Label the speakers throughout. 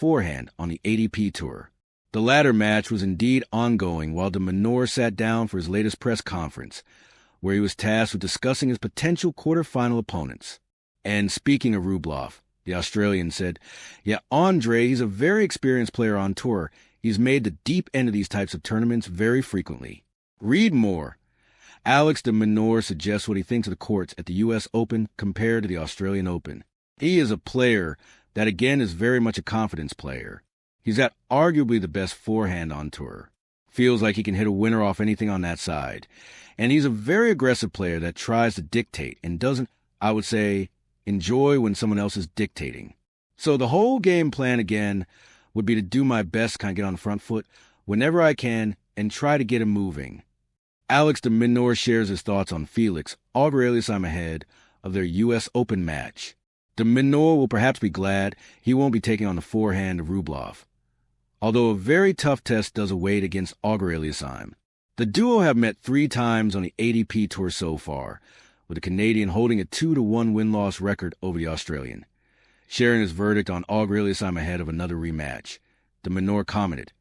Speaker 1: forehand on the ATP Tour. The latter match was indeed ongoing while Minaur sat down for his latest press conference, where he was tasked with discussing his potential quarterfinal opponents. And speaking of Rublev, the Australian said, "Yeah, Andre, he's a very experienced player on tour. He's made the deep end of these types of tournaments very frequently." Read more. Alex de Minaur suggests what he thinks of the courts at the U.S. Open compared to the Australian Open. He is a player that, again, is very much a confidence player. He's got arguably the best forehand on tour. Feels like he can hit a winner off anything on that side. And he's a very aggressive player that tries to dictate and doesn't, I would say, enjoy when someone else is dictating. So the whole game plan, again, would be to do my best to kind of get on the front foot whenever I can and try to get him moving. Alex de Minaur shares his thoughts on Felix Auger-Aliassime ahead of their U.S. Open match. De Minaur will perhaps be glad he won't be taking on the forehand of Rublev, although a very tough test does await against Auger-Aliassime. The duo have met 3 times on the ATP Tour so far, with the Canadian holding a 2-1 win-loss record over the Australian. Sharing his verdict on Auger-Aliassime ahead of another rematch, de Minaur commented,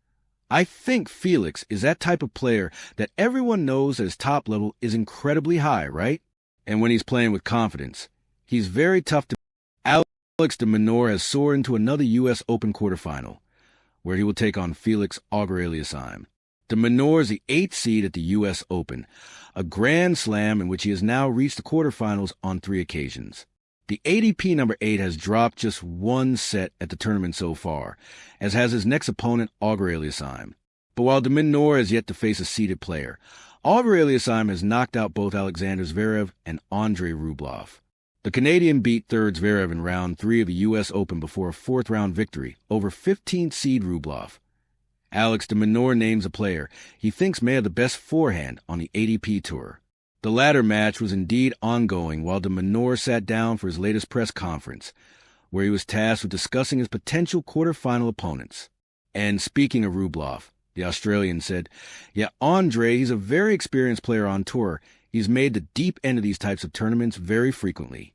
Speaker 1: "I think Felix is that type of player that everyone knows that his top level is incredibly high, right? And when he's playing with confidence, he's very tough to..." Alex de Minaur has soared into another U.S. Open quarterfinal, where he will take on Felix Auger-Aliassime. De Minaur is the 8th seed at the U.S. Open, a grand slam in which he has now reached the quarterfinals on 3 occasions. The ATP number 8 has dropped just 1 set at the tournament so far, as has his next opponent, Auger-Aliassime. But while de Minaur has yet to face a seeded player, Auger-Aliassime has knocked out both Alexander Zverev and Andrei Rublev. The Canadian beat 3rd Zverev in round 3 of the U.S. Open before a 4th-round victory over 15th seed Rublev. Alex de Minaur names a player he thinks may have the best forehand on the ATP Tour. The latter match was indeed ongoing while de Minaur sat down for his latest press conference, where he was tasked with discussing his potential quarterfinal opponents. And speaking of Rublev, the Australian said, "Yeah, Andre, he's a very experienced player on tour. He's made the deep end of these types of tournaments very frequently."